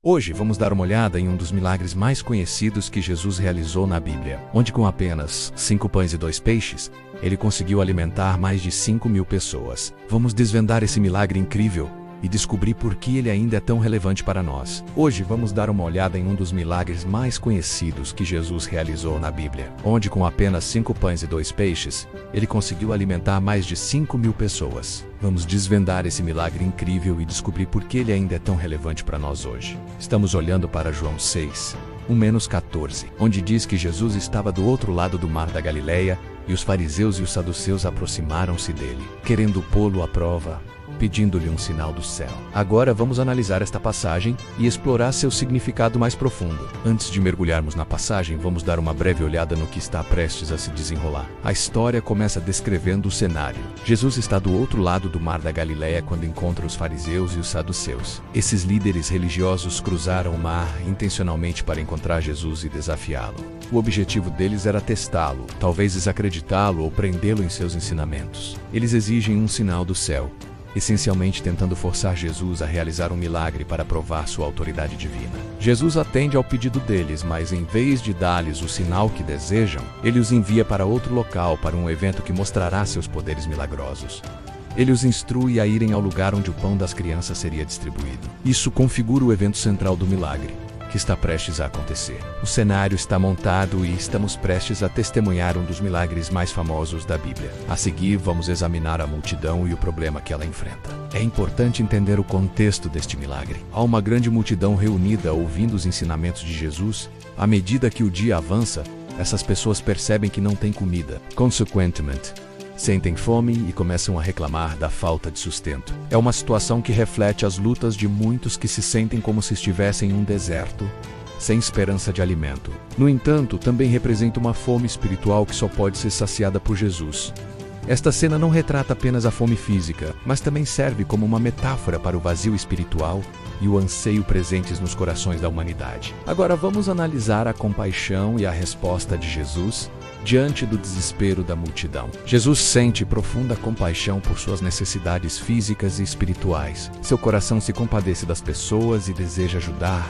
Hoje vamos dar uma olhada em um dos milagres mais conhecidos que Jesus realizou na Bíblia, onde com apenas 5 pães e 2 peixes, ele conseguiu alimentar mais de 5.000 pessoas. Vamos desvendar esse milagre incrível e descobrir por que ele ainda é tão relevante para nós. Hoje vamos dar uma olhada em um dos milagres mais conhecidos que Jesus realizou na Bíblia, onde com apenas 5 pães e 2 peixes, ele conseguiu alimentar mais de 5.000 pessoas. Vamos desvendar esse milagre incrível e descobrir por que ele ainda é tão relevante para nós hoje. Estamos olhando para João 6, 1-14, onde diz que Jesus estava do outro lado do mar da Galileia e os fariseus e os saduceus aproximaram-se dele, querendo pô-lo à prova, pedindo-lhe um sinal do céu. Agora vamos analisar esta passagem e explorar seu significado mais profundo. Antes de mergulharmos na passagem, vamos dar uma breve olhada no que está prestes a se desenrolar. A história começa descrevendo o cenário. Jesus está do outro lado do mar da Galileia quando encontra os fariseus e os saduceus. Esses líderes religiosos cruzaram o mar intencionalmente para encontrar Jesus e desafiá-lo. O objetivo deles era testá-lo, talvez desacreditá-lo ou prendê-lo em seus ensinamentos. Eles exigem um sinal do céu, essencialmente tentando forçar Jesus a realizar um milagre para provar sua autoridade divina. Jesus atende ao pedido deles, mas em vez de dar-lhes o sinal que desejam, ele os envia para outro local para um evento que mostrará seus poderes milagrosos. Ele os instrui a irem ao lugar onde o pão das crianças seria distribuído. Isso configura o evento central do milagre, que está prestes a acontecer. O cenário está montado e estamos prestes a testemunhar um dos milagres mais famosos da Bíblia. A seguir, vamos examinar a multidão e o problema que ela enfrenta. É importante entender o contexto deste milagre. Há uma grande multidão reunida ouvindo os ensinamentos de Jesus. À medida que o dia avança, essas pessoas percebem que não têm comida. Consequentemente, sentem fome e começam a reclamar da falta de sustento. É uma situação que reflete as lutas de muitos que se sentem como se estivessem em um deserto, sem esperança de alimento. No entanto, também representa uma fome espiritual que só pode ser saciada por Jesus. Esta cena não retrata apenas a fome física, mas também serve como uma metáfora para o vazio espiritual e o anseio presentes nos corações da humanidade. Agora vamos analisar a compaixão e a resposta de Jesus diante do desespero da multidão. Jesus sente profunda compaixão por suas necessidades físicas e espirituais. Seu coração se compadece das pessoas e deseja ajudar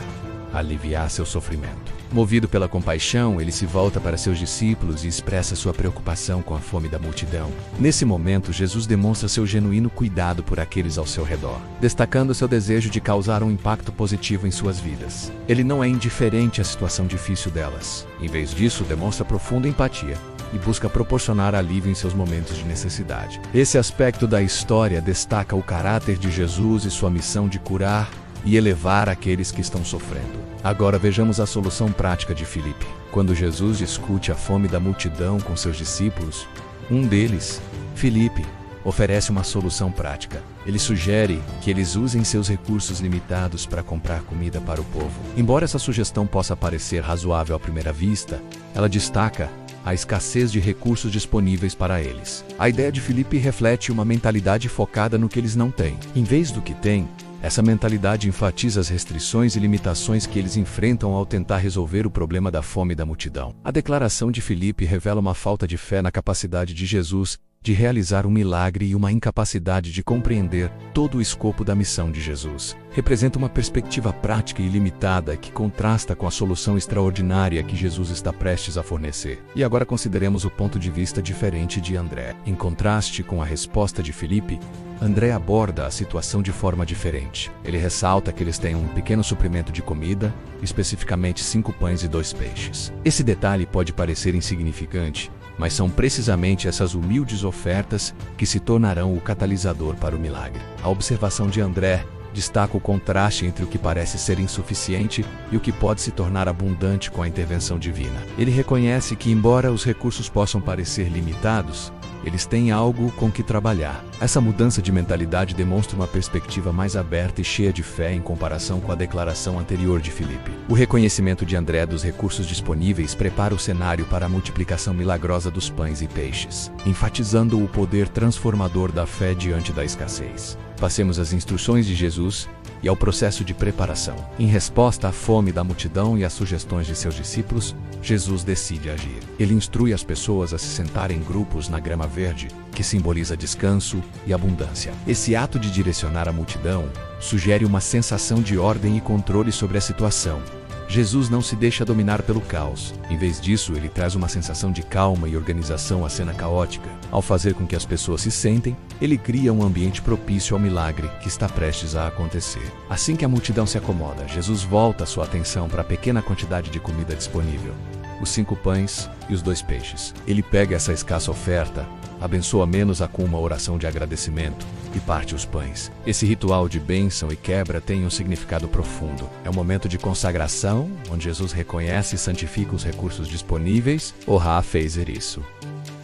a aliviar seu sofrimento. Movido pela compaixão, ele se volta para seus discípulos e expressa sua preocupação com a fome da multidão. Nesse momento, Jesus demonstra seu genuíno cuidado por aqueles ao seu redor, destacando seu desejo de causar um impacto positivo em suas vidas. Ele não é indiferente à situação difícil delas. Em vez disso, demonstra profunda empatia e busca proporcionar alívio em seus momentos de necessidade. Esse aspecto da história destaca o caráter de Jesus e sua missão de curar e elevar aqueles que estão sofrendo. Agora vejamos a solução prática de Filipe. Quando Jesus discute a fome da multidão com seus discípulos, um deles, Filipe, oferece uma solução prática. Ele sugere que eles usem seus recursos limitados para comprar comida para o povo. Embora essa sugestão possa parecer razoável à primeira vista, ela destaca a escassez de recursos disponíveis para eles. A ideia de Filipe reflete uma mentalidade focada no que eles não têm. Em vez do que têm, essa mentalidade enfatiza as restrições e limitações que eles enfrentam ao tentar resolver o problema da fome da multidão. A declaração de Filipe revela uma falta de fé na capacidade de Jesus de realizar um milagre e uma incapacidade de compreender todo o escopo da missão de Jesus. Representa uma perspectiva prática e limitada que contrasta com a solução extraordinária que Jesus está prestes a fornecer. E agora consideremos o ponto de vista diferente de André. Em contraste com a resposta de Filipe, André aborda a situação de forma diferente. Ele ressalta que eles têm um pequeno suprimento de comida, especificamente 5 pães e 2 peixes. Esse detalhe pode parecer insignificante, mas são precisamente essas humildes ofertas que se tornarão o catalisador para o milagre. A observação de André destaca o contraste entre o que parece ser insuficiente e o que pode se tornar abundante com a intervenção divina. Ele reconhece que, embora os recursos possam parecer limitados, eles têm algo com que trabalhar. Essa mudança de mentalidade demonstra uma perspectiva mais aberta e cheia de fé em comparação com a declaração anterior de Filipe. O reconhecimento de André dos recursos disponíveis prepara o cenário para a multiplicação milagrosa dos pães e peixes, enfatizando o poder transformador da fé diante da escassez. Passemos às instruções de Jesus e ao processo de preparação. Em resposta à fome da multidão e às sugestões de seus discípulos, Jesus decide agir. Ele instrui as pessoas a se sentarem em grupos na grama verde, que simboliza descanso e abundância. Esse ato de direcionar a multidão sugere uma sensação de ordem e controle sobre a situação. Jesus não se deixa dominar pelo caos. Em vez disso, ele traz uma sensação de calma e organização à cena caótica. Ao fazer com que as pessoas se sentem, ele cria um ambiente propício ao milagre que está prestes a acontecer. Assim que a multidão se acomoda, Jesus volta sua atenção para a pequena quantidade de comida disponível: os 5 pães e os 2 peixes. Ele pega essa escassa oferta, abençoa menos-a com uma oração de agradecimento e parte os pães. Esse ritual de bênção e quebra tem um significado profundo. É um momento de consagração, onde Jesus reconhece e santifica os recursos disponíveis. Orá fez isso.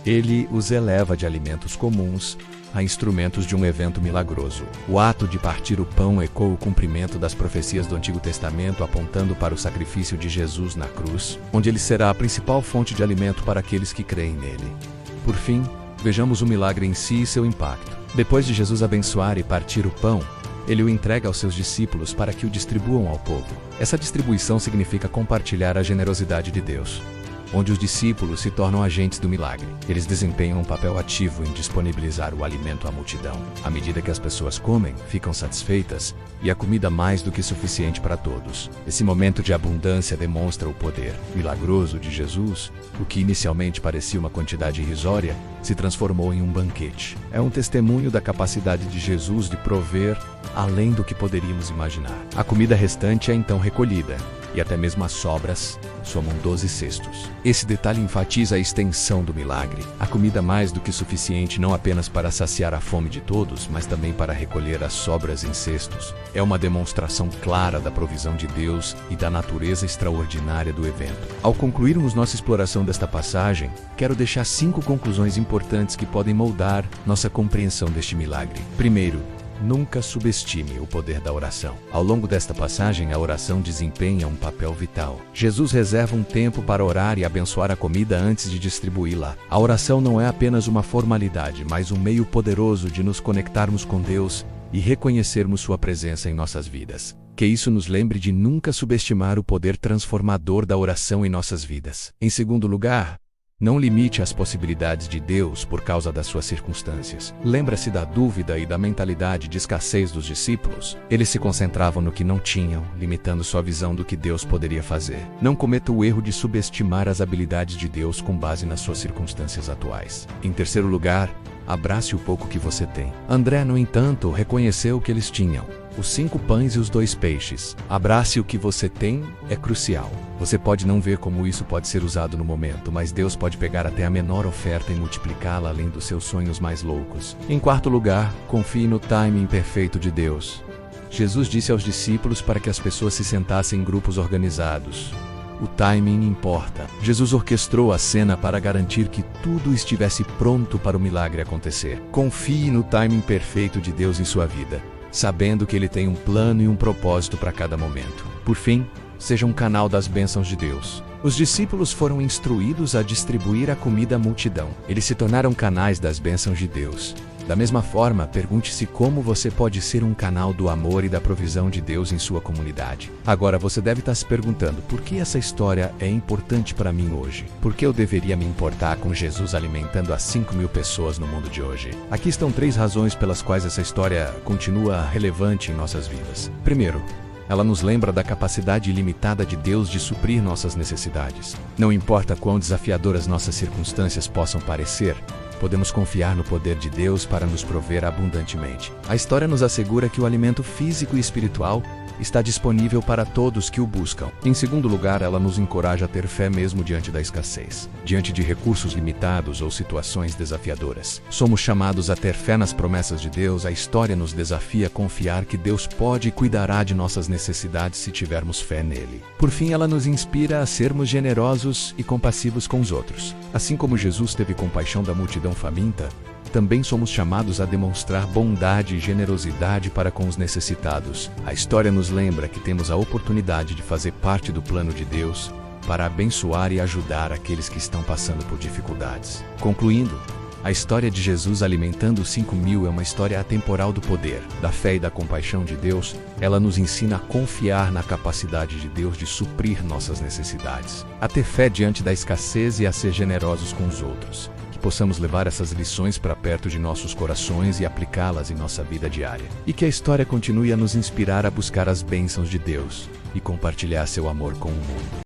Ele os eleva de alimentos comuns a instrumentos de um evento milagroso. O ato de partir o pão ecoa o cumprimento das profecias do Antigo Testamento, apontando para o sacrifício de Jesus na cruz, onde ele será a principal fonte de alimento para aqueles que creem nele. Por fim, vejamos o milagre em si e seu impacto. Depois de Jesus abençoar e partir o pão, ele o entrega aos seus discípulos para que o distribuam ao povo. Essa distribuição significa compartilhar a generosidade de Deus, onde os discípulos se tornam agentes do milagre. Eles desempenham um papel ativo em disponibilizar o alimento à multidão. À medida que as pessoas comem, ficam satisfeitas e a comida mais do que suficiente para todos. Esse momento de abundância demonstra o poder milagroso de Jesus. O que inicialmente parecia uma quantidade irrisória se transformou em um banquete. É um testemunho da capacidade de Jesus de prover além do que poderíamos imaginar. A comida restante é então recolhida, e até mesmo as sobras somam 12 cestos. Esse detalhe enfatiza a extensão do milagre. A comida mais do que suficiente não apenas para saciar a fome de todos, mas também para recolher as sobras em cestos. É uma demonstração clara da provisão de Deus e da natureza extraordinária do evento. Ao concluirmos nossa exploração desta passagem, quero deixar 5 conclusões importantes que podem moldar nossa compreensão deste milagre. Primeiro, nunca subestime o poder da oração. Ao longo desta passagem, a oração desempenha um papel vital. Jesus reserva um tempo para orar e abençoar a comida antes de distribuí-la. A oração não é apenas uma formalidade, mas um meio poderoso de nos conectarmos com Deus e reconhecermos sua presença em nossas vidas. Que isso nos lembre de nunca subestimar o poder transformador da oração em nossas vidas. Em segundo lugar, não limite as possibilidades de Deus por causa das suas circunstâncias. Lembra-se da dúvida e da mentalidade de escassez dos discípulos. Eles se concentravam no que não tinham, limitando sua visão do que Deus poderia fazer. Não cometa o erro de subestimar as habilidades de Deus com base nas suas circunstâncias atuais. Em terceiro lugar, abrace o pouco que você tem. André, no entanto, reconheceu o que eles tinham: os 5 pães e os 2 peixes. Abrace o que você tem é crucial. Você pode não ver como isso pode ser usado no momento, mas Deus pode pegar até a menor oferta e multiplicá-la além dos seus sonhos mais loucos. Em quarto lugar, confie no timing perfeito de Deus. Jesus disse aos discípulos para que as pessoas se sentassem em grupos organizados. O timing importa. Jesus orquestrou a cena para garantir que tudo estivesse pronto para o milagre acontecer. Confie no timing perfeito de Deus em sua vida, sabendo que Ele tem um plano e um propósito para cada momento. Por fim, seja um canal das bênçãos de Deus. Os discípulos foram instruídos a distribuir a comida à multidão. Eles se tornaram canais das bênçãos de Deus. Da mesma forma, pergunte-se como você pode ser um canal do amor e da provisão de Deus em sua comunidade. Agora você deve estar se perguntando: por que essa história é importante para mim hoje? Por que eu deveria me importar com Jesus alimentando as 5.000 pessoas no mundo de hoje? Aqui estão 3 razões pelas quais essa história continua relevante em nossas vidas. Primeiro, ela nos lembra da capacidade ilimitada de Deus de suprir nossas necessidades. Não importa quão desafiadoras nossas circunstâncias possam parecer, podemos confiar no poder de Deus para nos prover abundantemente. A história nos assegura que o alimento físico e espiritual está disponível para todos que o buscam. Em segundo lugar, ela nos encoraja a ter fé mesmo diante da escassez, diante de recursos limitados ou situações desafiadoras. Somos chamados a ter fé nas promessas de Deus. A história nos desafia a confiar que Deus pode e cuidará de nossas necessidades se tivermos fé nele. Por fim, ela nos inspira a sermos generosos e compassivos com os outros. Assim como Jesus teve compaixão da multidão faminta, também somos chamados a demonstrar bondade e generosidade para com os necessitados. A história nos lembra que temos a oportunidade de fazer parte do plano de Deus para abençoar e ajudar aqueles que estão passando por dificuldades. Concluindo, A história de Jesus alimentando os 5.000 é uma história atemporal do poder, da fé e da compaixão de Deus. Ela nos ensina a confiar na capacidade de Deus de suprir nossas necessidades, a ter fé diante da escassez e a ser generosos com os outros. Que possamos levar essas lições para perto de nossos corações e aplicá-las em nossa vida diária. E que a história continue a nos inspirar a buscar as bênçãos de Deus e compartilhar seu amor com o mundo.